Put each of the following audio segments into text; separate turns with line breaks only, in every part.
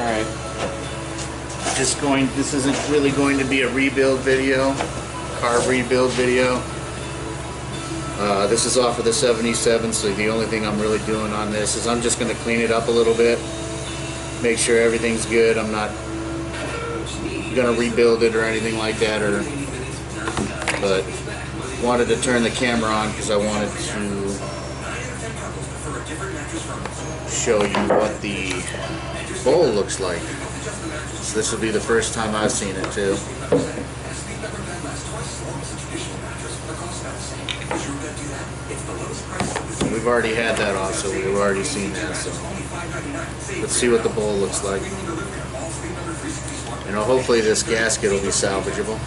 Alright. This isn't really going to be a rebuild video, carb rebuild video. This is off of the 77, so the only thing I'm really doing on this is I'm just going to clean it up a little bit, make sure everything's good. I'm not going to rebuild it or anything like that, but wanted to turn the camera on because I wanted to show you what the bowl looks like. So this will be the first time I've seen it too. We've already had that off, so we've already seen that. So let's see what the bowl looks like. You know, hopefully this gasket will be salvageable.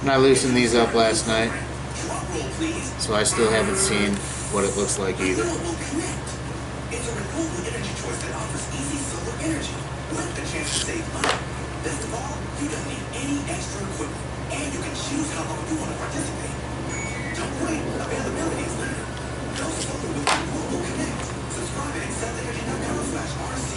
And I loosened these up last night, so I still haven't seen what it looks like either.
It's a renewable energy choice that offers easy solar energy with the chance to save money. Best of all, you don't need any extra equipment, and you can choose how long you want to participate. Don't wait, availability is limited. Go solar with Renewable Connect. Subscribe at excellenergy.com/RC.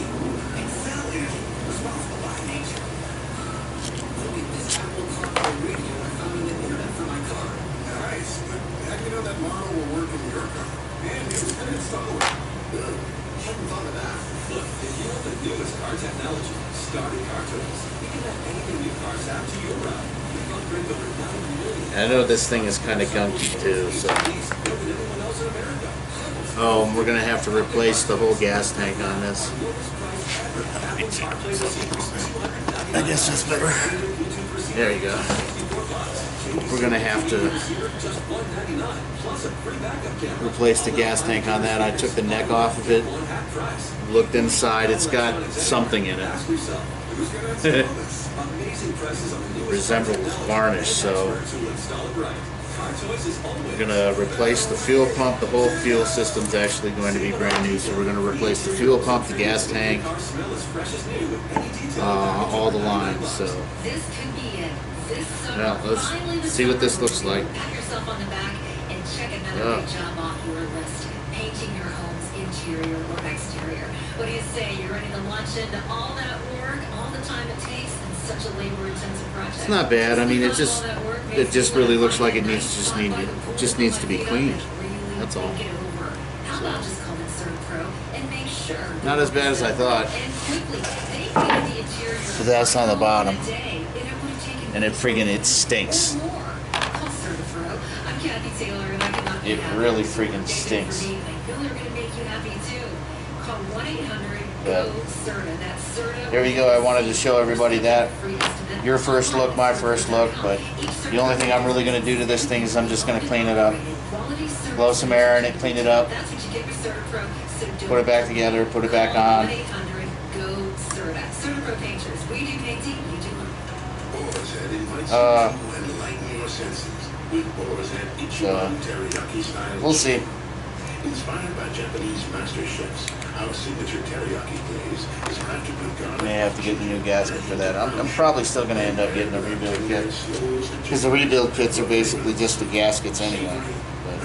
Excel Energy, responsible by nature. Look at this Apple CarPlay radio I found on the internet for my car. Nice, but how do you know that model will work in your car? And who's going to install it? Good. Hadn't thought of that. Look, if you want the newest car technology, start at Car Tools. You can have anything new cars have to your ride. We've upgraded over 9 million.
I know this thing is kind of gunky too, so. Oh, we're going to have to replace the whole gas tank on this. I guess that's better. There you go. We're going to have to replace the gas tank on that. I took the neck off of it, looked inside, it's got something in it. It resembles varnish, so we're going to replace the fuel pump. The whole fuel system's actually going to be brand new, so we're going to replace the fuel pump, the gas tank, all the lines. So now let's see what this looks like.
Pat yourself on the back and check another big job off your list. Painting your home's interior or exterior. What do you say? You're ready to launch into all that work, all the time it takes, and such a labor-intensive project.
It's not bad. I mean, it just really looks like it just needs to be cleaned. That's all.
How about just call it CertaPro and make sure.
Not as bad as I thought.
And quickly, they painted the interior.
So that's on the bottom. And it
friggin'
stinks. It really friggin' stinks. But here we go. I wanted to show everybody that. Your first look, my first look, but the only thing I'm really going to do to this thing is I'm just going to clean it up. Blow some air in it, clean it up, put it back together, put it back on. So we'll see.
Inspired by Japanese master chefs, our signature teriyaki glaze is crafted with garlic.
May have to get a new gasket for that. I'm probably still going to end up getting a rebuild kit, because the rebuild kits are basically just the gaskets anyway. But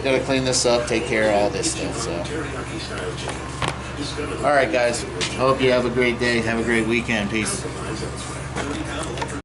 got to clean this up, take care of all this stuff. So, all right, guys. Hope you have a great day. Have a great weekend. Peace.